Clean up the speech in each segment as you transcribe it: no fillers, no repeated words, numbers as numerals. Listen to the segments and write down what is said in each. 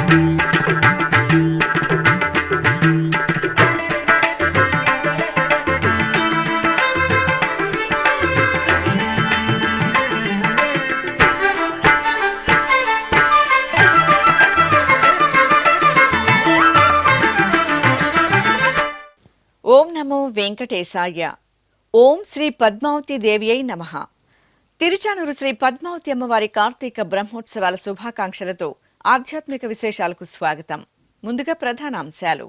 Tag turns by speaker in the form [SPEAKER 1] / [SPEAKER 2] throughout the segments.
[SPEAKER 1] ఓం నమో వెంకటేశాయ. ఓం శ్రీ పద్మావతి దేవియై నమః. తిరుచానూరు శ్రీ పద్మావతి అమ్మవారి కార్తీక బ్రహ్మోత్సవాల శుభాకాంక్షలతో ఆధ్యాత్మిక విశేషాలకు స్వాగతం. ముందుగా ప్రధానాంశాలు.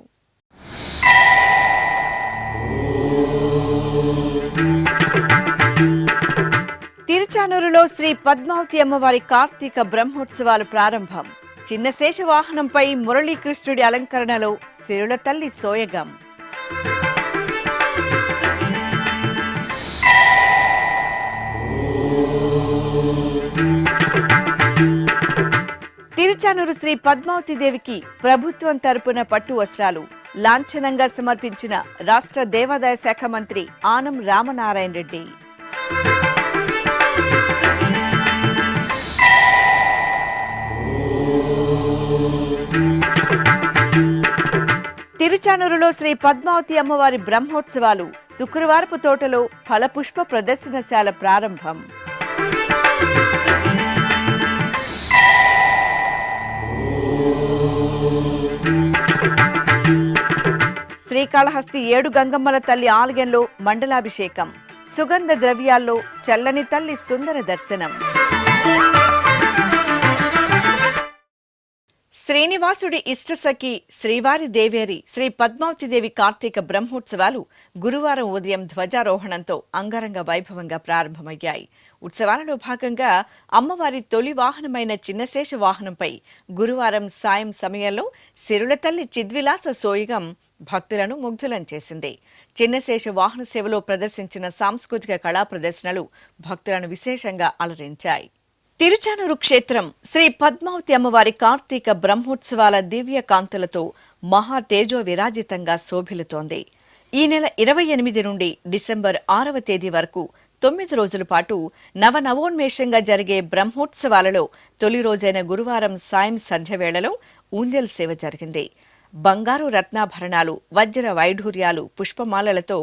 [SPEAKER 1] తిరుచానూరులో శ్రీ పద్మావతి అమ్మవారి కార్తీక బ్రహ్మోత్సవాలు ప్రారంభం. చిన్న శేష వాహనంపై మురళీకృష్ణుడి అలంకరణలో సిరుల తల్లి సోయగం. తిరుచానూరు శ్రీ పద్మావతి దేవికి ప్రభుత్వం తరపున పట్టు వస్త్రాలు లాంఛనంగా సమర్పించిన రాష్ట్ర దేవాదాయ శాఖ మంత్రి ఆనం రామనారాయణ రెడ్డి. తిరుచానూరులో శ్రీ పద్మావతి అమ్మవారి బ్రహ్మోత్సవాలు శుక్రవారపు తోటలో ఫలపుష్ప ప్రదర్శనశాల ప్రారంభం. శ్రీకాళహస్తి 7 గంగమ్మల తల్లి ఆలయంలో మండలాభిషేకం. సుగంధ ద్రవ్యాల్లో చల్లని తల్లి సుందర దర్శనం. శ్రీనివాసుడి ఇష్టసఖి శ్రీవారి దేవేరి శ్రీ పద్మావతి దేవి కార్తీక బ్రహ్మోత్సవాలు గురువారం ఉదయం ధ్వజారోహణంతో అంగరంగ వైభవంగా ప్రారంభమయ్యాయి. ఉత్సవాలలో భాగంగా అమ్మవారి తొలి వాహనమైన చిన్నశేష వాహనంపై గురువారం సాయం సమయంలో సిరుల తల్లి చిద్విలాస సోయగం భక్తులను ముగ్ధులను చేసింది. చిన్నశేష వాహన సేవలో ప్రదర్శించిన సాంస్కృతిక కళా ప్రదర్శనలు భక్తులను విశేషంగా అలరించాయి. తిరుచానూరు క్షేత్రం శ్రీ పద్మావతి అమ్మవారి కార్తీక బ్రహ్మోత్సవాల దివ్య కాంతులతో మహా తేజో విరాజితంగా శోభిల్లుతోంది. ఈ నెల 28 నుండి డిసెంబర్ 6వ తేదీ వరకు 9 రోజుల పాటు నవనవోన్మేషంగా జరిగే బ్రహ్మోత్సవాలలో తొలి రోజైన గురువారం సాయం సంధ్యవేళలో ఊంజల్ సేవ జరిగింది. బంగారు రత్నాభరణాలు, వజ్ర వైఢూర్యాలు, పుష్పమాలలతో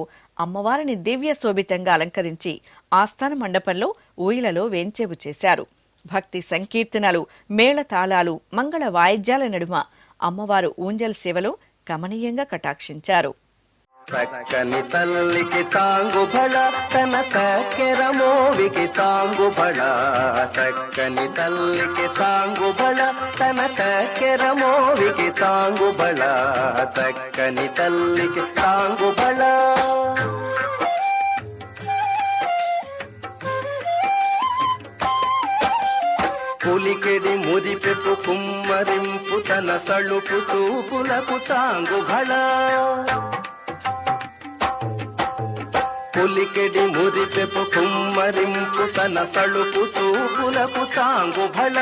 [SPEAKER 1] అమ్మవారిని దివ్య శోభితంగా అలంకరించి ఆస్థాన మండపంలో ఊయలలో వేంచేపు చేశారు. భక్తి సంకీర్తనలు, మేళతాళాలు, మంగళ వాయిద్యాల నడుమ అమ్మవారు ఊంజల్ సేవలో కమనీయంగా కటాక్షించారు.
[SPEAKER 2] చక్కని తల్లికి చాంగుబళ తన చక్కెర మోవికి చాంగుబళ, చక్కని తల్లికి చాంగుబళ తన చక్కెర మోవికి చాంగుబళ, చక్కని తల్లికి చాంగుబళ. పులికెడి మురిపెపు కుమ్మరింపు తన సళుపు చూపులకు చాంగుబళ, పులికెడి మురిపెపు కుమ్మరింపు తన సళుపు చూపులకు చాంగుబళ,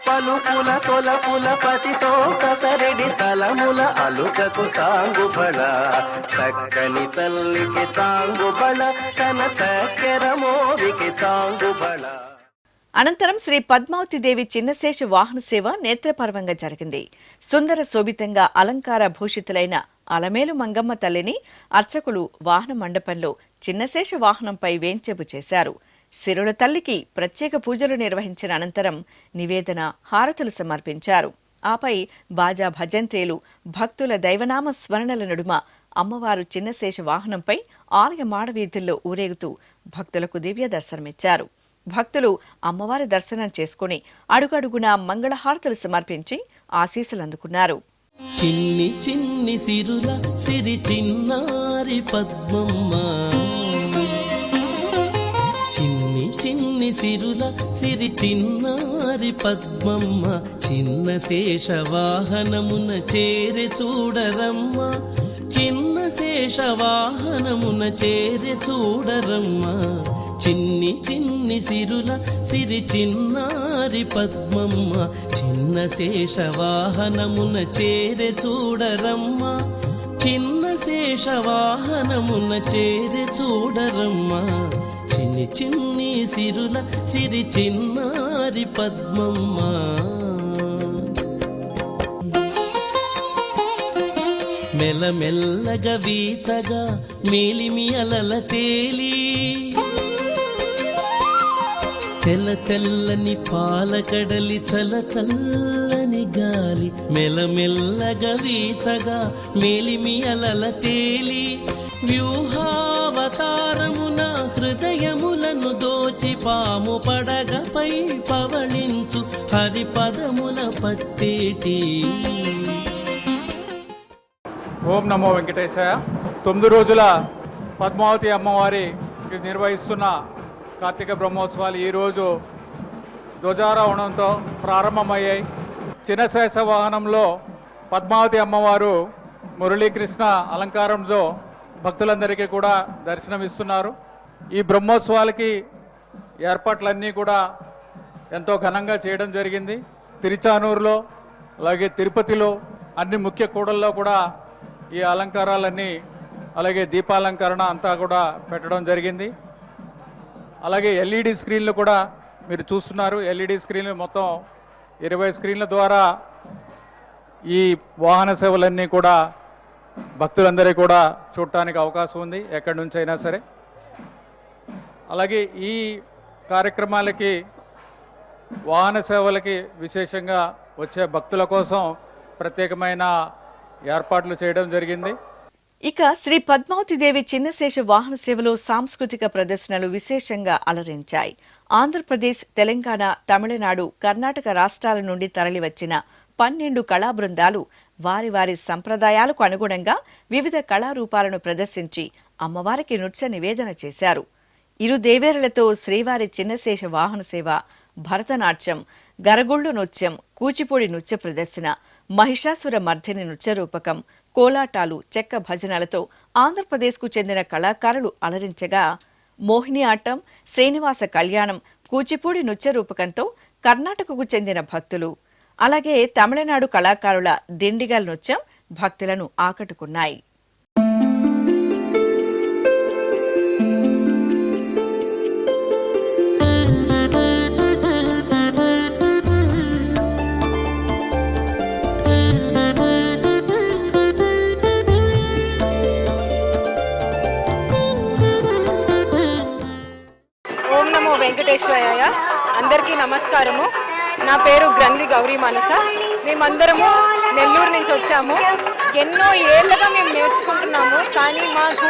[SPEAKER 2] పలుకుల సొలపుల పతితో కసరెడి చలముల అలుకకు చాంగుబళ, చక్కని తల్లికి చాంగుబళ తన చక్కెర మోవికి చాంగుబళ.
[SPEAKER 1] అనంతరం శ్రీ పద్మావతి దేవి చిన్నశేష వాహన సేవ నేత్రపర్వంగా జరిగింది. సుందర శోభితంగా అలంకార భూషితులైన అలమేలు మంగమ్మ తల్లిని అర్చకులు వాహన మండపంలో చిన్నశేష వాహనంపై వేంచేపు చేశారు. సిరుల తల్లికి ప్రత్యేక పూజలు నిర్వహించిన అనంతరం నివేదన, హారతులు సమర్పించారు. ఆపై బాజా భజంత్రీలు, భక్తుల దైవనామ స్మరణల నడుమ అమ్మవారు చిన్నశేష వాహనంపై ఆలయ మాడవీధుల్లో ఊరేగుతూ భక్తులకు దివ్య దర్శనమిచ్చారు. భక్తులు అమ్మవారి దర్శనం చేసుకుని అడుగడుగునా మంగళహారతులు సమర్పించి ఆశీస్సులు అందుకున్నారు.
[SPEAKER 3] చిన్ని చిన్ని సిరుల సిరి చిన్నారి పద్మమ్మ, చిన్ని చిన్ని సిరుల సిరి చిన్నారి పద్మమ్మ, చిన్న శేష వాహనమున చేరి చూడరమ్మ, చిన్న శేష వాహనమున చేరి చూడరమ్మ, చిన్ని చిన్ని సిరుల సిరి చిన్నారి పద్మమ్మ, చిన్న శేష వాహనమున చేరి చూడరమ్మ, చిన్న శేష వాహనమున చేరి చూడరమ్మ, చిన్ని చిన్ని సిరుల సిరి చిన్నారి పద్మమ్మ. మెల్లమెల్లగా వీచగా మేలిమి అలల తేలి తెల్ల తెల్లని పాలకడలి చల చల్లని గాలి మెల్లమెల్లగా వీచగా మేలిమి అలల తేలి వ్యూహావతారమున హృదయములను దోచి పాము పడగపై పవళించు హరిపదముల పట్టేటి.
[SPEAKER 4] ఓం నమో వెంకటేశాయ. 9 రోజుల పద్మావతి అమ్మవారి నిర్వహిస్తున్న కార్తీక బ్రహ్మోత్సవాలు ఈరోజు ధ్వజారోహణంతో ప్రారంభమయ్యాయి. చిన్నశేష వాహనంలో పద్మావతి అమ్మవారు మురళీకృష్ణ అలంకారంతో భక్తులందరికీ కూడా దర్శనమిస్తున్నారు. ఈ బ్రహ్మోత్సవాలకి ఏర్పాట్లన్నీ కూడా ఎంతో ఘనంగా చేయడం జరిగింది. తిరుచానూరులో అలాగే తిరుపతిలో అన్ని ముఖ్య కూడల్లో కూడా ఈ అలంకారాలన్నీ అలాగే దీపాలంకరణ అంతా కూడా పెట్టడం జరిగింది. అలాగే ఎల్ఈడి స్క్రీన్లు కూడా మీరు చూస్తున్నారు. ఎల్ఈడి స్క్రీన్లు మొత్తం 20 స్క్రీన్ల ద్వారా ఈ వాహన సేవలన్నీ కూడా భక్తులందరికీ కూడా చూడటానికి అవకాశం ఉంది, ఎక్కడి నుంచి అయినా సరే. అలాగే ఈ కార్యక్రమాలకి వాహన సేవలకి విశేషంగా వచ్చే భక్తుల కోసం ప్రత్యేకమైన ఏర్పాట్లు చేయడం జరిగింది.
[SPEAKER 1] ఇక శ్రీ పద్మావతిదేవి చిన్నశేష వాహన సేవలో సాంస్కృతిక ప్రదర్శనలు విశేషంగా అలరించాయి. ఆంధ్రప్రదేశ్, తెలంగాణ, తమిళనాడు, కర్ణాటక రాష్ట్రాల నుండి తరలివచ్చిన 12 కళా బృందాలు వారి వారి సంప్రదాయాలకు అనుగుణంగా వివిధ కళారూపాలను ప్రదర్శించి అమ్మవారికి నృత్య నివేదన చేశారు. ఇరు దేవేరులతో శ్రీవారి చిన్నశేష వాహన సేవ, భరతనాట్యం, గరగుళ్ళు నృత్యం, కూచిపూడి నృత్య ప్రదర్శన, మహిషాసుర మర్దిని నృత్య రూపకం, కోలాటాలు, చెక్క భజనలతో ఆంధ్రప్రదేశ్కు చెందిన కళాకారులు అలరించగా, మోహిని ఆటం, శ్రీనివాస కళ్యాణం, కూచిపూడి నృత్య రూపకంతో కర్ణాటకకు చెందిన భక్తులు, అలాగే తమిళనాడు కళాకారుల దిండిగల్ నృత్యం భక్తులను ఆకట్టుకున్నాయి.
[SPEAKER 5] ఓం నమో వెంకటేశ్వరయ్య. అందరికీ నమస్కారము. నా పేరు గ్రంథి గౌరీ మనస. మేమందరము నెల్లూరు నుంచి వచ్చాము. ఎన్నో ఏళ్ళగా మేము నేర్చుకుంటున్నాము, కానీ మాకు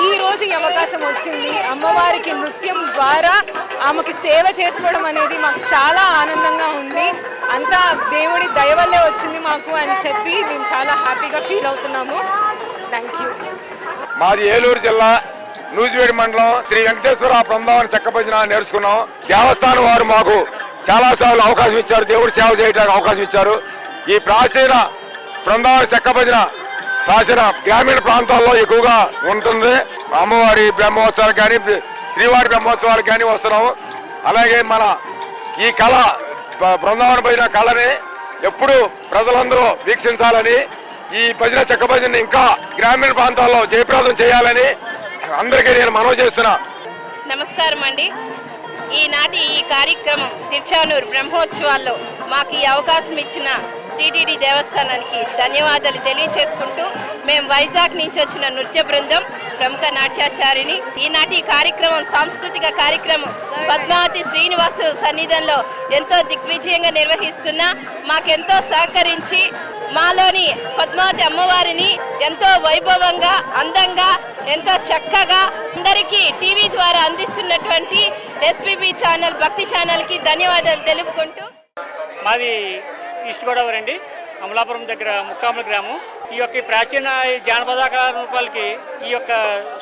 [SPEAKER 5] ఈ రోజు ఈ అవకాశం వచ్చింది. అమ్మవారికి నృత్యం ద్వారా ఆమెకి సేవ చేసుకోవడం అనేది మాకు చాలా ఆనందంగా ఉంది. అంతా దేవుడి దయ వల్లే వచ్చింది మాకు అని చెప్పి మేము చాలా హ్యాపీగా ఫీల్ అవుతున్నాము. Thank you.
[SPEAKER 6] మాది ఏలూరు జిల్లా నూజివేడి మండలం శ్రీ వెంకటేశ్వర బృందావన చెక్క భజన నేర్చుకున్నాం. దేవస్థానం వారు మాకు చాలా సార్లు అవకాశం ఇచ్చారు, దేవుడి సేవ చేయడానికి అవకాశం ఇచ్చారు. ఈ ప్రాచీన బృందావన చెక్క భజన ప్రాచీన గ్రామీణ ప్రాంతాల్లో ఎక్కువగా ఉంటుంది. అమ్మవారి బ్రహ్మోత్సవాలు కానీ శ్రీవారి బ్రహ్మోత్సవాలు కానీ వస్తున్నాము. అలాగే మన ఈ కళ బృందావన భజన కళని ఎప్పుడు ప్రజలందరూ వీక్షించాలని, ఈ భజన చెక్క భజన ఇంకా గ్రామీణ ప్రాంతాల్లో జయప్రదం చేయాలని అందరికీ నేను మనవి చేస్తున్నా.
[SPEAKER 7] నమస్కారం అండి. ఈనాటి ఈ కార్యక్రమం తిరుచానూరు బ్రహ్మోత్సవాల్లో మాకు ఈ అవకాశం ఇచ్చిన టీటీడీ దేవస్థానానికి ధన్యవాదాలు తెలియచేసుకుంటూ, మేము వైజాగ్ నుంచి వచ్చిన నృత్య బృందం, ప్రముఖ నాట్యాచారిణి. ఈనాటి కార్యక్రమం సాంస్కృతిక కార్యక్రమం పద్మావతి శ్రీనివాసు సన్నిధంలో ఎంతో దిగ్విజయంగా నిర్వహిస్తున్నా మాకెంతో సహకరించి మాలోని పద్మావతి అమ్మవారిని ఎంతో వైభవంగా, అందంగా, ఎంతో చక్కగా అందరికీ టీవీ ద్వారా అందిస్తున్నటువంటి ఎస్పీబీ ఛానల్, భక్తి ఛానల్కి ధన్యవాదాలు తెలుపుకుంటూ.
[SPEAKER 8] మాది ఈస్ట్ గోదావరి అండి, అమలాపురం దగ్గర ముక్కాముల గ్రామం. ఈ యొక్క ప్రాచీన జానపద రూపాలకి ఈ యొక్క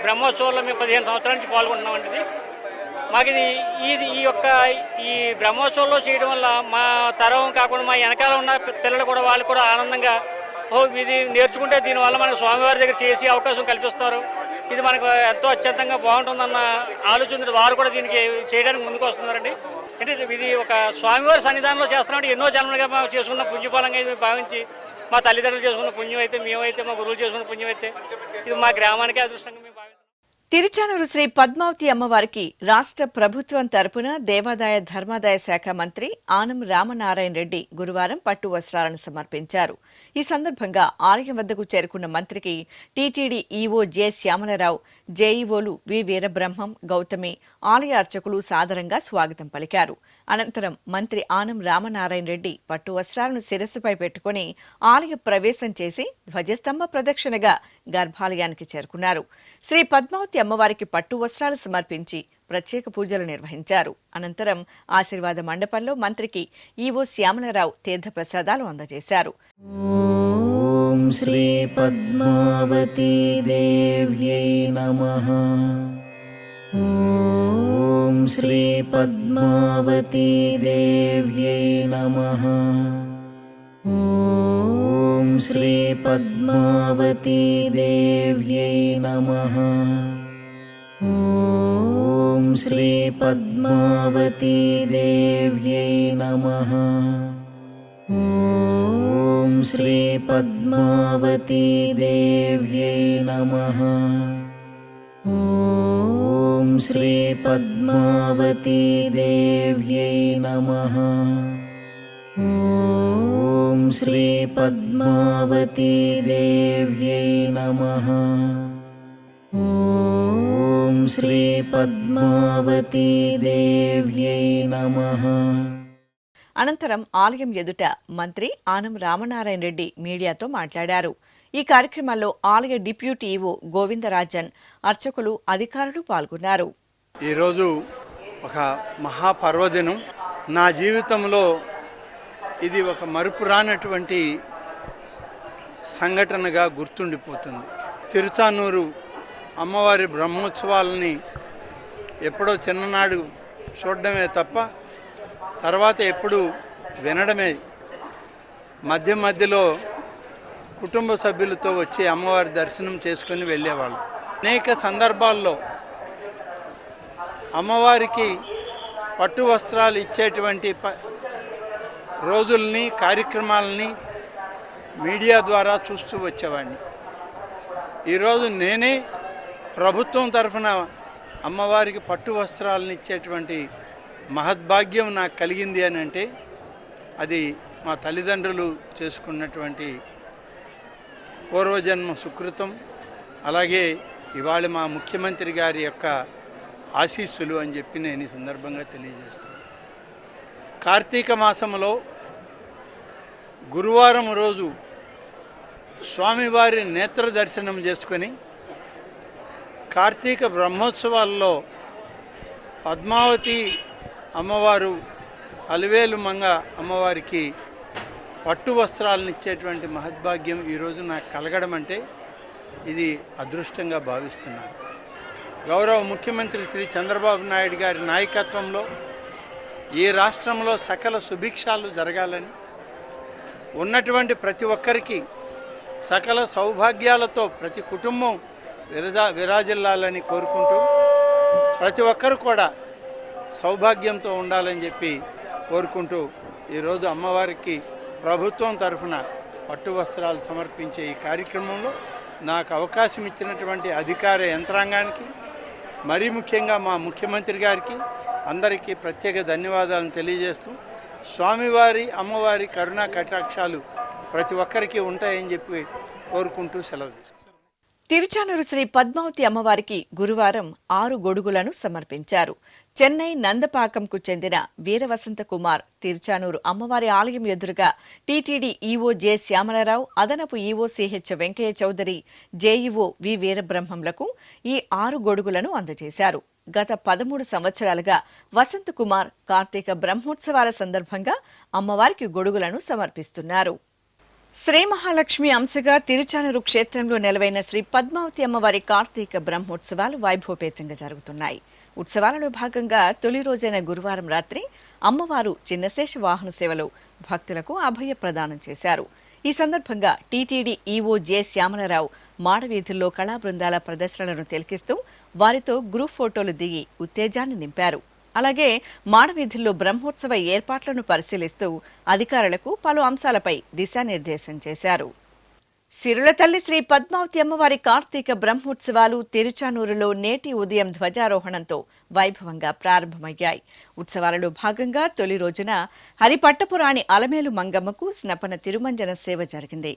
[SPEAKER 8] బ్రహ్మోత్సవంలో మేము 15 సంవత్సరాల నుంచి పాల్గొంటున్నామండి. మాకు ఈ బ్రహ్మోత్సవంలో చేయడం వల్ల మా తరం కాకుండా మా వెనకాల ఉన్న పిల్లలు కూడా వాళ్ళు కూడా ఆనందంగా, ఇది నేర్చుకుంటే దీనివల్ల మనకు స్వామివారి దగ్గర చేసే అవకాశం కల్పిస్తారు, ఇది మనకు ఎంతో అత్యంతంగా బాగుంటుందన్న ఆలోచన వారు కూడా దీనికి చేయడానికి ముందుకు వస్తున్నారండి. అంటే ఇది ఒక స్వామివారి సన్నిధానంలో చేస్తున్నామంటే ఎన్నో జన్మలుగా మేము చేసుకున్న పుణ్యఫలంగా ఇది భావించి, మా తల్లిదండ్రులు చేసుకున్న పుణ్యం అయితే, మేమైతే మా గురువులు చేసుకున్న పుణ్యం అయితే, ఇది మా గ్రామానికే అదృష్టంగా మేము భావిస్తాం.
[SPEAKER 1] తిరుచానూరు శ్రీ పద్మావతి అమ్మవారికి రాష్ట్ర ప్రభుత్వం తరపున దేవాదాయ ధర్మాదాయ శాఖ మంత్రి ఆనం రామనారాయణ రెడ్డి గురువారం పట్టు వస్త్రాలను సమర్పించారు. ఈ సందర్భంగా ఆలయం వద్దకు చేరుకున్న మంత్రికి టీటీడీ ఈవో జె శ్యామలరావు, జేఈఓలు వి వీరబ్రహ్మం, గౌతమి, ఆలయ అర్చకులు సాదరంగా స్వాగతం పలికారు. అనంతరం మంత్రి ఆనం రామనారాయణ రెడ్డి పట్టు వస్త్రాలను శిరస్సుపై పెట్టుకుని ఆలయ ప్రవేశం చేసి ధ్వజస్తంభ ప్రదక్షిణగా గర్భాలయానికి చేరుకున్నారు. శ్రీ పద్మావతి అమ్మవారికి పట్టు వస్త్రాలు సమర్పించి ప్రత్యేక పూజలు నిర్వహించారు. అనంతరం ఆశీర్వాద మండపంలో మంత్రికి ఈవో శ్యామలరావు తీర్థప్రసాదాలు అందజేశారు.
[SPEAKER 3] ఓం శ్రీ పద్మావతి దేవ్యై నమః. ఓం శ్రీ పద్మావతి దేవ్యై నమః. ఓం శ్రీ పద్మావతి దేవ్యై నమః. ఓం శ్రీ పద్మావతి దేవ్యై నమః. ఓం శ్రీ పద్మావతి దేవ్యై నమః. ఓం శ్రీ పద్మావతి దేవ్యై నమః. ఓం శ్రీ పద్మావతి దేవ్యై నమః. ఓం శ్రీ పద్మావతి దేవ్యై నమః.
[SPEAKER 1] అనంతరం ఆలయం ఎదుట మంత్రి ఆనం రామనారాయణ రెడ్డి మీడియాతో మాట్లాడారు. ఈ కార్యక్రమంలో ఆలయ డిప్యూటీ ఈవో గోవిందరాజన్, అర్చకులు, అధికారులు పాల్గొన్నారు.
[SPEAKER 9] ఈరోజు ఒక మహాపర్వదినం. నా జీవితంలో ఇది ఒక మరుపురానటువంటి సంఘటనగా గుర్తుండిపోతుంది. తిరుచానూరు అమ్మవారి బ్రహ్మోత్సవాలని ఎప్పుడో చిన్ననాడు చూడడమే తప్ప తర్వాత ఎప్పుడు వినడమే. మధ్య మధ్యలో కుటుంబ సభ్యులతో వచ్చి అమ్మవారి దర్శనం చేసుకొని వెళ్ళేవాళ్ళు. అనేక సందర్భాల్లో అమ్మవారికి పట్టు వస్త్రాలు ఇచ్చేటువంటి రోజుల్ని, కార్యక్రమాలని మీడియా ద్వారా చూస్తూ వచ్చేవాడిని. ఈరోజు నేనే ప్రభుత్వం తరఫున అమ్మవారికి పట్టు వస్త్రాలను ఇచ్చేటువంటి మహద్భాగ్యం నాకు కలిగింది అని అంటే అది మా తల్లిదండ్రులు చేసుకున్నటువంటి పూర్వజన్మ సుకృతం. అలాగే ఇవాళ మా ముఖ్యమంత్రి గారి యొక్క ఆశీస్సులు అని చెప్పి నేను ఈ సందర్భంగా తెలియజేస్తాను. కార్తీక మాసంలో గురువారం రోజు స్వామివారి నేత్ర దర్శనం చేసుకొని కార్తీక బ్రహ్మోత్సవాల్లో పద్మావతి అమ్మవారు, అలివేలు మంగ అమ్మవారికి పట్టు వస్త్రాలను ఇచ్చేటువంటి మహద్భాగ్యం ఈరోజు నాకు కలగడం అంటే ఇది అదృష్టంగా భావిస్తున్నాను. గౌరవ ముఖ్యమంత్రి శ్రీ చంద్రబాబు నాయుడు గారి నాయకత్వంలో ఈ రాష్ట్రంలో సకల సుభిక్షాలు జరగాలని, ఉన్నటువంటి ప్రతి ఒక్కరికి సకల సౌభాగ్యాలతో ప్రతి కుటుంబం విరాజిల్లాలని కోరుకుంటూ ప్రతి ఒక్కరు కూడా సౌభాగ్యంతో ఉండాలని చెప్పి కోరుకుంటూ ఈరోజు అమ్మవారికి ప్రభుత్వం తరఫున పట్టు వస్త్రాలు సమర్పించే ఈ కార్యక్రమంలో నాకు అవకాశం ఇచ్చినటువంటి అధికార యంత్రాంగానికి, మరీ ముఖ్యంగా మా ముఖ్యమంత్రి గారికి అందరికీ ప్రత్యేక ధన్యవాదాలను తెలియజేస్తూ స్వామివారి అమ్మవారి కరుణా కటాక్షాలు ప్రతి ఒక్కరికి ఉంటాయని చెప్పి కోరుకుంటూ సెలవు తీసుకుంటాను.
[SPEAKER 1] తిరుచానూరు శ్రీ పద్మావతి అమ్మవారికి గురువారం 6 గొడుగులను సమర్పించారు. చెన్నై నందపాకంకు చెందిన వీరవసంత కుమార్ తిరుచానూరు అమ్మవారి ఆలయం ఎదురుగా టీటీడీ ఈవో జె శ్యామలరావు, అదనపు EO CH Venkaiah Chowdary, JEO V వీరబ్రహ్మంలకు ఈ 6 గొడుగులను అందజేశారు. గత 13 సంవత్సరాలుగా వసంత్ కుమార్ కార్తీక బ్రహ్మోత్సవాల సందర్భంగా అమ్మవారికి గొడుగులను సమర్పిస్తున్నారు. శ్రీ మహాలక్ష్మి అంశగా తిరుచానూరు క్షేత్రంలో నెలవైన శ్రీ పద్మావతి అమ్మవారి కార్తీక బ్రహ్మోత్సవాలు వైభవపేతంగా జరుగుతున్నాయి. ఉత్సవాలలో భాగంగా తొలి రోజైన గురువారం రాత్రి అమ్మవారు చిన్నశేష వాహన సేవలో భక్తులకు అభయ ప్రదానం చేశారు. ఈ సందర్భంగా టీటీడీ ఈవో జె శ్యామలరావు మాడవీధుల్లో కళా బృందాల ప్రదర్శనలను తిలకిస్తూ వారితో గ్రూప్ ఫోటోలు దిగి ఉత్తేజాన్ని నింపారు. అలాగే మాడవీధుల్లో బ్రహ్మోత్సవ ఏర్పాట్లను పరిశీలిస్తూ అధికారులకు పలు అంశాలపై దిశానిర్దేశం చేశారు. సిరుల తల్లి శ్రీ పద్మావతి అమ్మవారి కార్తీక బ్రహ్మోత్సవాలు తిరుచానూరులో నేటి ఉదయం ధ్వజారోహణంతో వైభవంగా ప్రారంభమయ్యాయి. ఉత్సవాలలో భాగంగా తొలి రోజున హరిపట్టపురాణి అలమేలు మంగమ్మకు స్నపన తిరుమంజన సేవ జరిగింది.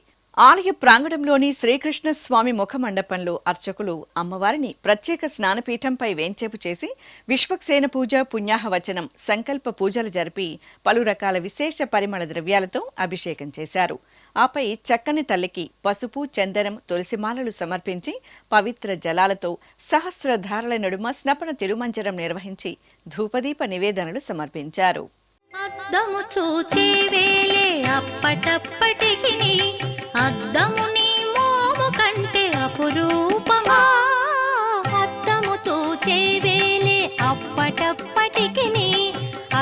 [SPEAKER 1] ఆలయ ప్రాంగణంలోని శ్రీకృష్ణ స్వామి ముఖమండపంలో అర్చకులు అమ్మవారిని ప్రత్యేక స్నానపీఠంపై వేంచేపు చేసి విశ్వక్సేన పూజ, పుణ్యాహవచనం, సంకల్ప పూజలు జరిపి పలు రకాల విశేష పరిమళ ద్రవ్యాలతో అభిషేకం చేశారు. ఆపై చక్కని తల్లికి పసుపు, చందనం, తులసిమాలలు సమర్పించి పవిత్ర జలాలతో సహస్రధారల నడుమ స్నపన తిరుమంజనం నిర్వహించి ధూపదీప నివేదనలు సమర్పించారు.
[SPEAKER 10] అద్దము చూచే వేలే అప్పటప్పటికి అద్దము నీ మోము కంటే అపురూపమా. అద్దము చూచే వేలే అప్పటప్పటికి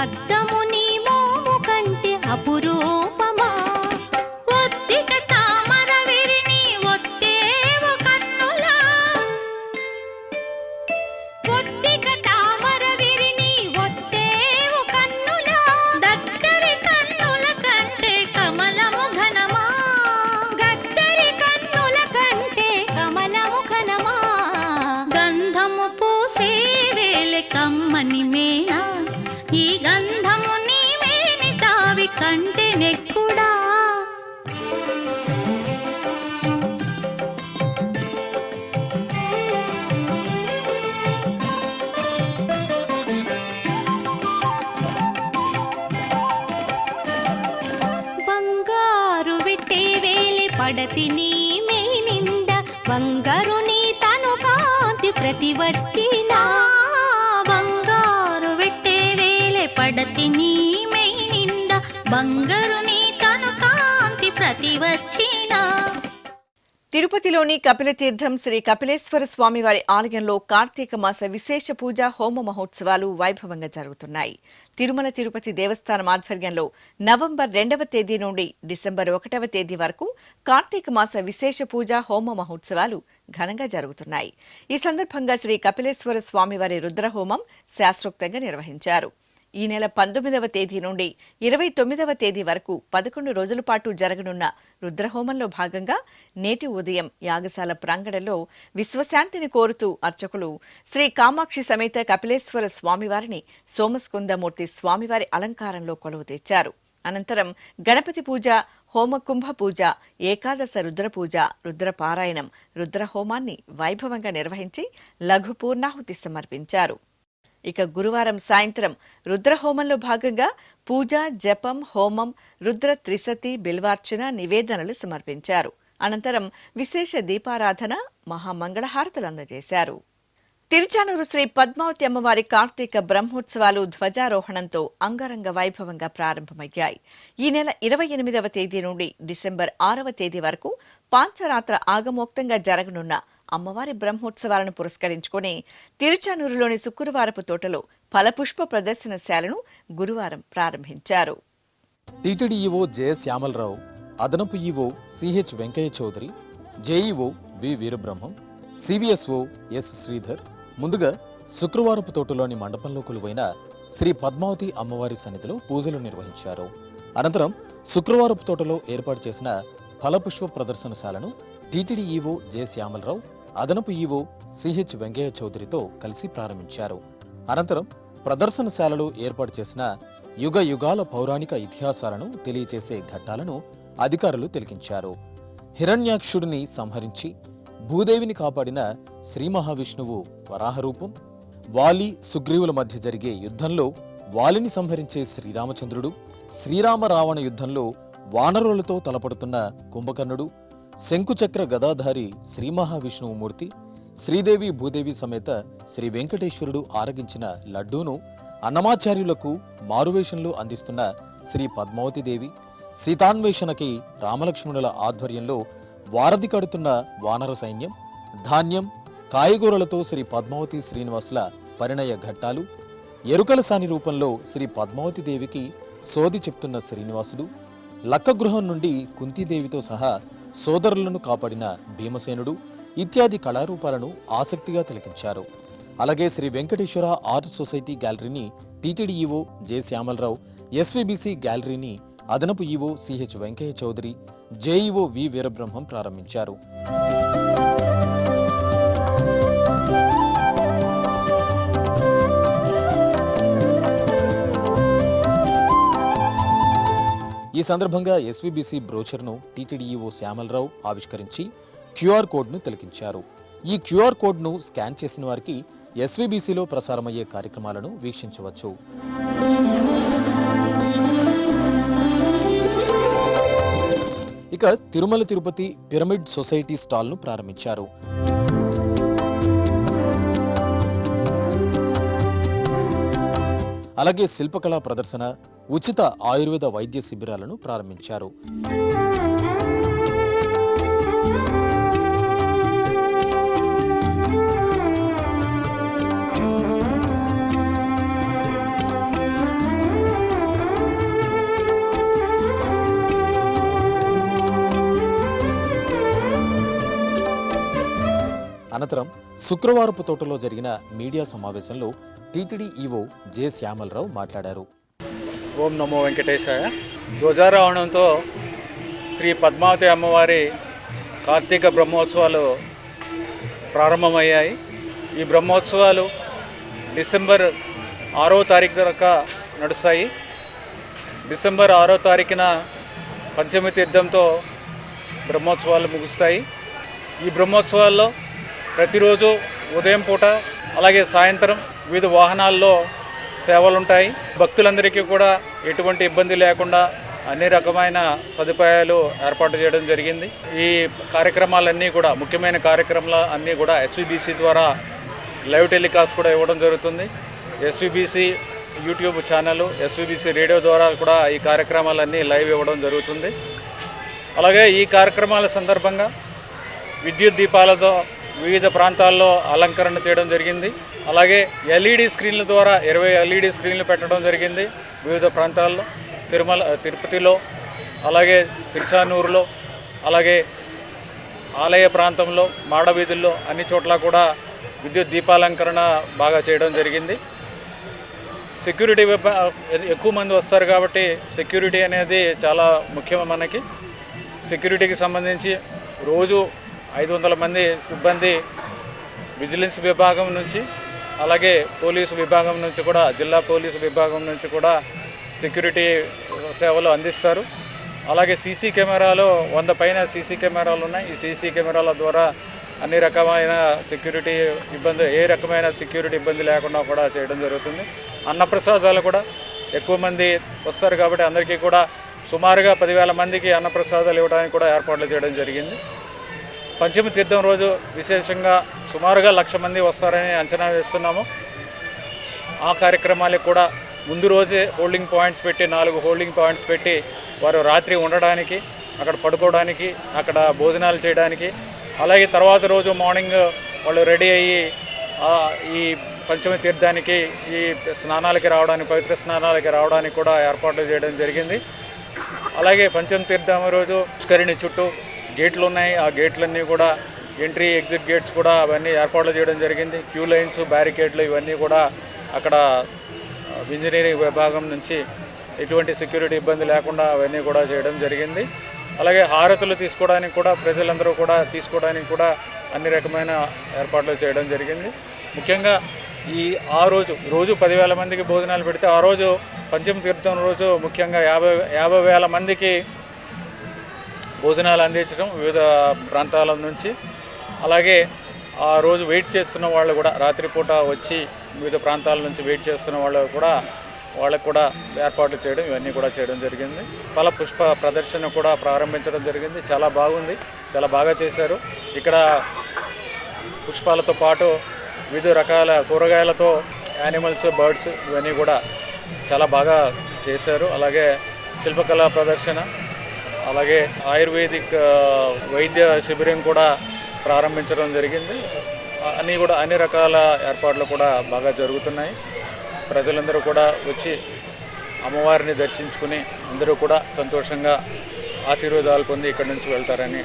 [SPEAKER 10] అద్దము నీ మోము కంటే అపురూపమా. ఒత్తిక తామర విరిని ఒత్తేవు కన్నులా, ఒత్తిక తామర విరిని ఒత్తేవు కన్నులా. దగ్గరి కన్నుల కంటే కమలము ఘనమా, గద్దరి కన్నుల కంటే కమలము ఘనమా. గంధము పూసే వేలే కమ్మని మేనా, ఈ గంధము నీ మేని తావి కంటే నెక్కుడా. బంగారు వెట్టే వేలి పడతి నీ మేనింద, బంగారు నీ తను కాంతి ప్రతి వచ్చినా. బంగారు వెట్టే వేలే పడతి నీ మేనింద, బంగారు నీ తను కాంతి ప్రతి వచ్చినా.
[SPEAKER 1] తిరుపతిలోని కపిలతీర్థం శ్రీ కపిలేశ్వర స్వామివారి ఆలయంలో కార్తీక మాస విశేష పూజ, హోమ మహోత్సవాలు వైభవంగా జరుగుతున్నాయి. తిరుమల తిరుపతి దేవస్థానం ఆధ్వర్యంలో నవంబర్ 2వ తేదీ నుండి డిసెంబర్ 1వ తేదీ వరకు కార్తీక మాస విశేష పూజ, హోమ మహోత్సవాలు ఘనంగా జరుగుతున్నాయి. ఈ సందర్భంగా శ్రీ కపిలేశ్వర స్వామివారి రుద్రహోమం శాస్త్రోక్తంగా నిర్వహించారు. ఈ నెల 19వ తేదీ నుండి 29వ తేదీ వరకు 11 రోజుల పాటు జరగనున్న రుద్రహోమంలో భాగంగా నేటి ఉదయం యాగశాల ప్రాంగణంలో విశ్వశాంతిని కోరుతూ అర్చకులు శ్రీ కామాక్షి సమేత కపిలేశ్వర స్వామివారిని సోమస్కందమూర్తి స్వామివారి అలంకారంలో కొలువు తెచ్చారు. అనంతరం గణపతి పూజ, హోమకుంభ పూజ, ఏకాదశ రుద్ర పూజ, రుద్రపారాయణం, రుద్రహోమాన్ని వైభవంగా నిర్వహించి లఘు పూర్ణాహుతి సమర్పించారు. ఇక గురువారం సాయంత్రం రుద్రహోమంలో భాగంగా పూజ, జపం, హోమం, రుద్ర త్రిశతి, బిల్వార్చన, నివేదనలు సమర్పించారు. అనంతరం విశేష దీపారాధన, మహామంగళహారతులు అందజేశారు. తిరుచానూరు శ్రీ పద్మావతి అమ్మవారి కార్తీక బ్రహ్మోత్సవాలు ధ్వజారోహణంతో అంగరంగ వైభవంగా ప్రారంభమయ్యాయి. ఈ నెల 28వ తేదీ నుండి డిసెంబర్ 6వ తేదీ వరకు పాంచరాత్ర ఆగమోక్తంగా జరగనున్న అమ్మవారి బ్రహ్మోత్సవాలను పురస్కరించుకుని తిరుచానూరులోని శుక్రవారపు తోటలో ఫలపుష్ప ప్రదర్శనశాలను గురువారం ప్రారంభించారు.
[SPEAKER 11] టీటీడీ ఈవో జె శ్యామలరావు, అదనపు EO CH Venkaiah Chowdary, JEO V Veerabrahmam, CVSO S Sridhar ముందుగా శుక్రవారపు తోటలోని మండపంలో కొలువైన శ్రీ పద్మావతి అమ్మవారి సన్నిధిలో పూజలు నిర్వహించారు. అనంతరం శుక్రవారపు తోటలో ఏర్పాటు చేసిన ఫలపుష్ప ప్రదర్శనశాలను టీటీడీ ఈవో జె శ్యామలరావు, అదనపు ఈవో సిహెచ్ వెంకయ్య చౌదరితో కలిసి ప్రారంభించారు. అనంతరం ప్రదర్శనశాలలో ఏర్పాటు చేసిన యుగ యుగాల పౌరాణిక ఇతిహాసాలను తెలియచేసే ఘట్టాలను అధికారులు తిలకించారు. హిరణ్యాక్షుడిని సంహరించి భూదేవిని కాపాడిన శ్రీ మహావిష్ణువు వరాహరూపం, వాలి సుగ్రీవుల మధ్య జరిగే యుద్ధంలో వాలిని సంహరించే శ్రీరామచంద్రుడు, శ్రీరామ రావణ యుద్ధంలో వానరులతో తలపడుతున్న కుంభకర్ణుడు, శంకుచక్ర గదాధారి శ్రీ మహావిష్ణువుమూర్తి, శ్రీదేవి భూదేవి సమేత శ్రీ వెంకటేశ్వరుడు ఆరగించిన లడ్డూను అన్నమాచార్యులకు మారువేషంలో అందిస్తున్న శ్రీ పద్మావతిదేవి, సీతాన్వేషణకి రామలక్ష్మణుల ఆధ్వర్యంలో వారధి కడుతున్న వానర సైన్యం, ధాన్యం, కాయగూరలతో శ్రీ పద్మావతి శ్రీనివాసుల పరిణయ ఘట్టాలు, ఎరుకల సాని రూపంలో శ్రీ పద్మావతిదేవికి సోది చెప్తున్న శ్రీనివాసుడు, లక్కగృహం నుండి కుంతీదేవితో సహా సోదరులను కాపాడిన భీమసేనుడు ఇత్యాది కళారూపాలను ఆసక్తిగా తిలకించారు. అలాగే శ్రీ వెంకటేశ్వర ఆర్ట్ సొసైటీ గ్యాలరీని TTD EO J Shyamalarao, SVBC గ్యాలరీని అదనపు EO CH Venkaiah Chowdary, JEO V Veerabrahmam ప్రారంభించారు. ఈ సందర్భంగా ఎస్వీబీసీ బ్రోచర్ను టీటీడీఈఓ శ్యామలరావు ఆవిష్కరించి క్యూఆర్ కోడ్ను తిలకించారు. ఈ క్యూఆర్ కోడ్ను స్కాన్ చేసిన వారికి ఎస్వీబీసీలో ప్రసారమయ్యే కార్యక్రమాలను వీక్షించవచ్చు. ఇక తిరుమల తిరుపతి పిరమిడ్ సొసైటీ స్టాల్ను ప్రారంభించారు. అలాగే శిల్పకళా ప్రదర్శన, ఉచిత ఆయుర్వేద వైద్య శిబిరాలను ప్రారంభించారు. అనంతరం శుక్రవారపు తోటలో జరిగిన మీడియా సమావేశంలో టీటీడీ ఈవో జె శ్యామలరావు మాట్లాడారు.
[SPEAKER 4] ఓం నమో వెంకటేశాయ. ధ్వజారోహణంతో శ్రీ పద్మావతి అమ్మవారి కార్తీక బ్రహ్మోత్సవాలు ప్రారంభమయ్యాయి. ఈ బ్రహ్మోత్సవాలు డిసెంబర్ 6వ తారీఖు దాకా నడుస్తాయి. డిసెంబర్ 6వ తారీఖున పంచమి తీర్థంతో బ్రహ్మోత్సవాలు ముగుస్తాయి. ఈ బ్రహ్మోత్సవాల్లో ప్రతిరోజు ఉదయం పూట అలాగే సాయంత్రం వివిధ వాహనాల్లో సేవలుంటాయి. భక్తులందరికీ కూడా ఎటువంటి ఇబ్బంది లేకుండా అన్ని రకమైన సదుపాయాలు ఏర్పాటు చేయడం జరిగింది. ఈ కార్యక్రమాలన్నీ కూడా ముఖ్యమైన కార్యక్రమాలు అన్నీ కూడా ఎస్వీబీసీ ద్వారా లైవ్ టెలికాస్ట్ కూడా ఇవ్వడం జరుగుతుంది. SVBC YouTube channel, SVBC radio ద్వారా కూడా ఈ కార్యక్రమాలన్నీ లైవ్ ఇవ్వడం జరుగుతుంది. అలాగే ఈ కార్యక్రమాల సందర్భంగా విద్యుత్ దీపాలతో వివిధ ప్రాంతాల్లో అలంకరణ చేయడం జరిగింది. అలాగే ఎల్ఈడి స్క్రీన్ల ద్వారా 20 ఎల్ఈడి స్క్రీన్లు పెట్టడం జరిగింది వివిధ ప్రాంతాల్లో. తిరుపతిలో, అలాగే తిరుచానూరులో, అలాగే ఆలయ ప్రాంతంలో, మాడవీధుల్లో అన్ని చోట్ల కూడా విద్యుత్ దీపాలంకరణ బాగా చేయడం జరిగింది. సెక్యూరిటీ ఎక్కువ మంది వస్తారు కాబట్టి సెక్యూరిటీ అనేది చాలా ముఖ్యం మనకి. సెక్యూరిటీకి సంబంధించి రోజు 500 మంది సిబ్బంది విజిలెన్స్ విభాగం నుంచి, అలాగే పోలీసు విభాగం నుంచి కూడా, జిల్లా పోలీసు విభాగం నుంచి కూడా సెక్యూరిటీ సేవలు అందిస్తారు. అలాగే సీసీ కెమెరాలో 100 పైన సీసీ కెమెరాలు ఉన్నాయి. ఈ సీసీ కెమెరాల ద్వారా అన్ని రకమైన సెక్యూరిటీ ఇబ్బంది, ఏ రకమైన సెక్యూరిటీ ఇబ్బంది లేకుండా కూడా చేయడం జరుగుతుంది. అన్నప్రసాదాలు కూడా ఎక్కువ మంది వస్తారు కాబట్టి అందరికీ కూడా సుమారుగా 10,000 మందికి అన్నప్రసాదాలు ఇవ్వడానికి కూడా ఏర్పాట్లు చేయడం జరిగింది. పంచమి తీర్థం రోజు విశేషంగా సుమారుగా 1,00,000 మంది వస్తారని అంచనా వేస్తున్నాము. ఆ కార్యక్రమాలకు కూడా ముందు రోజే హోల్డింగ్ పాయింట్స్ పెట్టి 4 హోల్డింగ్ పాయింట్స్ పెట్టి వారు రాత్రి ఉండడానికి, అక్కడ పడుకోవడానికి, అక్కడ భోజనాలు చేయడానికి, అలాగే తర్వాత రోజు మార్నింగ్ వాళ్ళు రెడీ అయ్యి ఈ పంచమి తీర్థానికి, ఈ స్నానాలకి రావడానికి, పవిత్ర స్నానాలకి రావడానికి కూడా ఏర్పాట్లు చేయడం జరిగింది. అలాగే పంచమి తీర్థం రోజు పుష్కరిణి చుట్టూ గేట్లు ఉన్నాయి. ఆ గేట్లన్నీ కూడా ఎంట్రీ ఎగ్జిట్ గేట్స్ కూడా అవన్నీ ఏర్పాట్లు చేయడం జరిగింది. క్యూ లైన్స్, బ్యారికేడ్లు ఇవన్నీ కూడా అక్కడ ఇంజనీరింగ్ విభాగం నుంచి ఎటువంటి సెక్యూరిటీ ఇబ్బంది లేకుండా అవన్నీ కూడా చేయడం జరిగింది. అలాగే హారతులు తీసుకోవడానికి కూడా, ప్రజలందరూ కూడా తీసుకోవడానికి కూడా అన్ని రకమైన ఏర్పాట్లు చేయడం జరిగింది. ముఖ్యంగా ఆ రోజు 10,000 మందికి భోజనాలు పెడితే, ఆ రోజు పంచమ తీర్థం రోజు ముఖ్యంగా 50,000 మందికి భోజనాలు అందించడం వివిధ ప్రాంతాల నుంచి. అలాగే ఆ రోజు వెయిట్ చేస్తున్న వాళ్ళు కూడా, రాత్రిపూట వచ్చి వివిధ ప్రాంతాల నుంచి వెయిట్ చేస్తున్న వాళ్ళకు కూడా ఏర్పాట్లు చేయడం, ఇవన్నీ కూడా చేయడం జరిగింది. ఫల పుష్ప ప్రదర్శన కూడా ప్రారంభించడం జరిగింది. చాలా బాగుంది, చాలా బాగా చేశారు. ఇక్కడ పుష్పాలతో పాటు వివిధ రకాల కూరగాయలతో యానిమల్స్, బర్డ్స్ ఇవన్నీ కూడా చాలా బాగా చేశారు. అలాగే శిల్పకళా ప్రదర్శన, అలాగే ఆయుర్వేదిక్ వైద్య శిబిరం కూడా ప్రారంభించడం జరిగింది. అన్ని రకాల ఏర్పాట్లు కూడా బాగా జరుగుతున్నాయి. ప్రజలందరూ కూడా వచ్చి అమ్మవారిని దర్శించుకుని అందరూ కూడా సంతోషంగా ఆశీర్వాదాలు పొంది ఇక్కడి నుంచి వెళ్తారని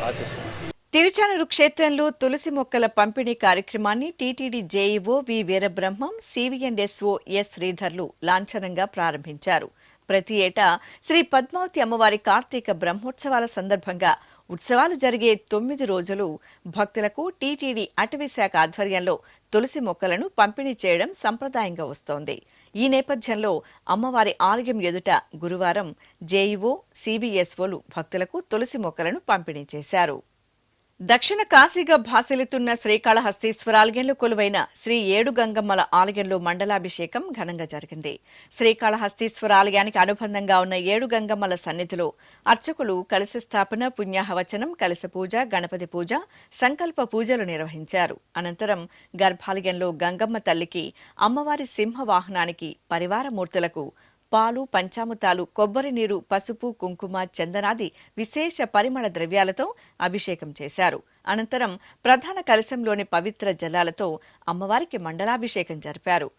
[SPEAKER 4] ఆశిస్తున్నాను.
[SPEAKER 1] తిరుచానూరు క్షేత్రంలో తులసి మొక్కల పంపిణీ కార్యక్రమాన్ని TTD JEO V Veerabrahmam, CV and SO S శ్రీధర్లు లాంఛనంగా ప్రారంభించారు. ప్రతి ఏటా శ్రీ పద్మావతి అమ్మవారి కార్తీక బ్రహ్మోత్సవాల సందర్భంగా ఉత్సవాలు జరిగే 9 రోజులు భక్తులకు టీటీడీ అటవీ శాఖ ఆధ్వర్యంలో తులసి మొక్కలను పంపిణీ చేయడం సంప్రదాయంగా వస్తోంది. ఈ నేపథ్యంలో అమ్మవారి ఆలయం ఎదుట గురువారం జేఈఓ, సిబిఎస్ఓలు భక్తులకు తులసి మొక్కలను పంపిణీ చేశారు. దక్షిణ కాశీగా భాసిల్లుతున్న శ్రీకాళహస్తీశ్వర ఆలయంలో కొలువైన శ్రీ ఏడు గంగమ్మల ఆలయంలో మండలాభిషేకం ఘనంగా జరిగింది. శ్రీకాళహస్తీశ్వర ఆలయానికి అనుబంధంగా ఉన్న ఏడు గంగమ్మల సన్నిధిలో అర్చకులు కలశ స్థాపన, పుణ్యాహవచనం, కలశ పూజ, గణపతి పూజ, సంకల్ప పూజలు నిర్వహించారు. అనంతరం గర్భాలయంలో గంగమ్మ తల్లికి, అమ్మవారి సింహ వాహనానికి, పరివార మూర్తులకు పాలు, పంచామృతాలు, కొబ్బరి నీరు, పసుపు, కుంకుమ, చందనాది విశేష పరిమళ ద్రవ్యాలతో అభిషేకం చేశారు. అనంతరం ప్రధాన కలశంలోని పవిత్ర జలాలతో అమ్మవారికి మండలాభిషేకం జరిపారు.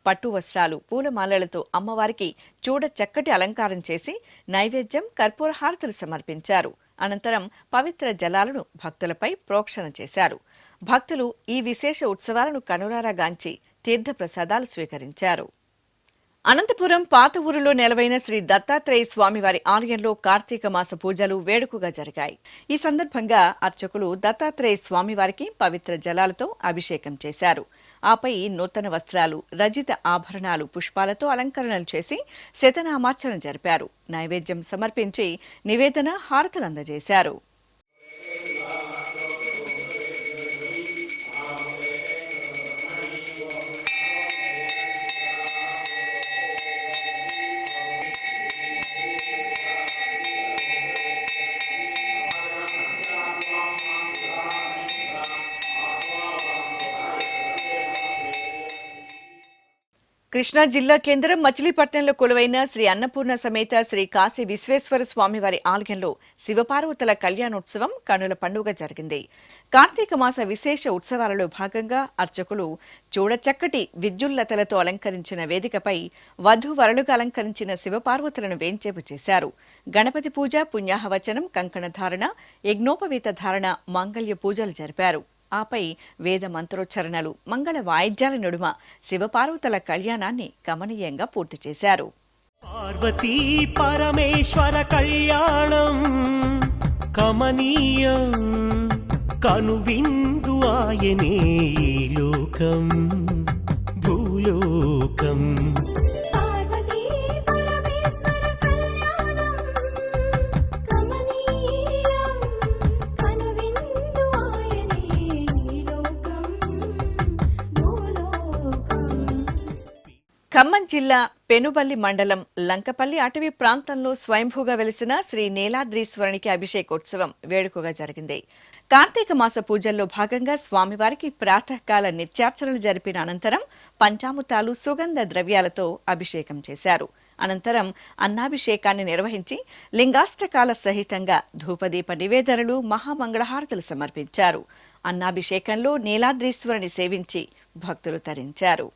[SPEAKER 1] పట్టు వస్త్రాలు, పూలమాలలతో అమ్మవారికి చూడ చక్కటి అలంకారం చేసి నైవేద్యం, కర్పూర హారతులు సమర్పించారు. అనంతరం పవిత్ర జలాలను భక్తులపై ప్రోక్షణ చేశారు. భక్తులు ఈ విశేష ఉత్సవాలను కనులారాగాంచి తీర్థప్రసాదాలు స్వీకరించారు. అనంతపురం పాత ఊరులో నెలవైన శ్రీ దత్తాత్రేయ స్వామివారి ఆలయంలో కార్తీక మాస పూజలు వేడుకగా జరిగాయి. ఈ సందర్భంగా అర్చకులు దత్తాత్రేయ స్వామివారికి పవిత్ర జలాలతో అభిషేకం చేశారు. ఆపై నూతన వస్త్రాలు, రజిత ఆభరణాలు, పుష్పాలతో అలంకరణలు చేసి శతనామార్చన జరిపారు. నైవేద్యం సమర్పించి నివేదన, హారతులు అందజేశారు. కృష్ణా జిల్లా కేంద్రం మచిలీపట్నంలో కొలువైన శ్రీ అన్నపూర్ణ సమేత శ్రీ కాశీ విశ్వేశ్వర స్వామివారి ఆలయంలో శివపార్వతుల కళ్యాణోత్సవం కనుల పండుగ జరిగింది. కార్తీక మాస విశేష ఉత్సవాలలో భాగంగా అర్చకులు చూడచక్కటి విద్యుల్లతలతో అలంకరించిన వేదికపై వధూవరులుగా అలంకరించిన శివపార్వతులను వేంచేపు చేశారు. గణపతి పూజ, పుణ్యాహవచనం, కంకణ ధారణ, యజ్ఞోపవీత ధారణ, మాంగళ్య పూజలు జరిపారు. ఆపై వేద మంత్రోచ్చరణలు, మంగళ వాయిద్యాల నడుమ శివపార్వతుల కళ్యాణాన్ని గమనీయంగా పూర్తి చేశారు.
[SPEAKER 12] పార్వతీ పరమేశ్వర కళ్యాణం కమనీయం, కనువిందు ఆయనే లోకం భూలోకం.
[SPEAKER 1] ఖమ్మం జిల్లా పెనుబల్లి మండలం లంకపల్లి అటవీ ప్రాంతంలో స్వయంభూగా వెలిసిన శ్రీ నీలాద్రీశ్వరునికి అభిషేకోత్సవం వేడుకగా జరిగింది. కార్తీక మాస పూజల్లో భాగంగా స్వామివారికి ప్రాతకాల నిత్యార్చనలు జరిపిన అనంతరం పంచామృతాలు, సుగంధ ద్రవ్యాలతో అభిషేకం చేశారు. అనంతరం అన్నాభిషేకాన్ని నిర్వహించి లింగాష్టకాల సహితంగా ధూపదీప నివేదనలు, మహామంగళహారతులు సమర్పించారు. అన్నాభిషేకంలో నీలాద్రీశ్వరుని సేవించి భక్తులు తరించారు.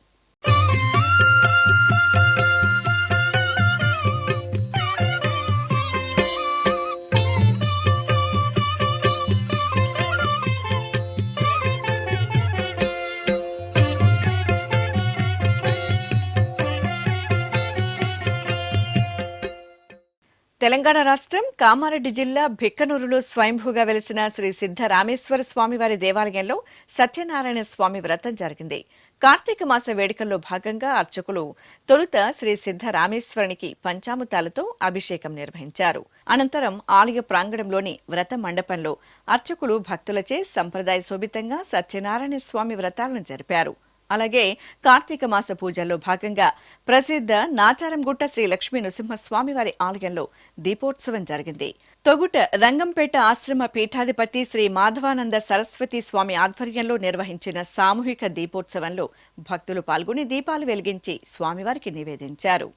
[SPEAKER 1] తెలంగాణ రాష్ట్రం కామారెడ్డి జిల్లా భిక్కనూరులో స్వయంభూగా వెలిసిన శ్రీ సిద్ధరామేశ్వర స్వామివారి దేవాలయంలో సత్యనారాయణ స్వామి వ్రతం జరిగింది. కార్తీక మాస వేడుకల్లో భాగంగా అర్చకులు తొలుత శ్రీ సిద్ధరామేశ్వరునికి పంచామృతాలతో అభిషేకం నిర్వహించారు. అనంతరం ఆలయ ప్రాంగణంలోని వ్రత మండపంలో అర్చకులు భక్తులచే సంప్రదాయ శోభితంగా సత్యనారాయణ స్వామి వ్రతాలను జరిపారు. అలాగే కార్తీక మాస పూజల్లో భాగంగా ప్రసిద్ధ నాచారంగుట్ట శ్రీ లక్ష్మీ నృసింహస్వామివారి ఆలయంలో దీపోత్సవం జరిగింది. తొగుట రంగంపేట ఆశ్రమ పీఠాధిపతి శ్రీ మాధవానంద సరస్వతి స్వామి ఆధ్వర్యంలో నిర్వహించిన సామూహిక దీపోత్సవంలో భక్తులు పాల్గొని దీపాలు వెలిగించి స్వామివారికి నివేదించారు.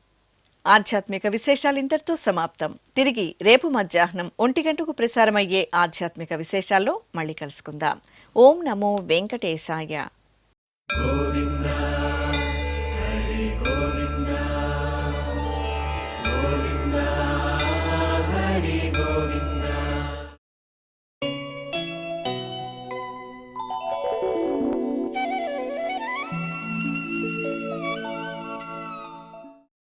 [SPEAKER 1] ఆధ్యాత్మిక విశేషాలు ఇంతటితో సమాప్తం. తిరిగి రేపు మధ్యాహ్నం 1 గంటకు ప్రసారమయ్యే ఆధ్యాత్మిక విశేషాల్లో మళ్ళీ కలుసుకుందాం. ఓం నమో వెంకటేశాయ.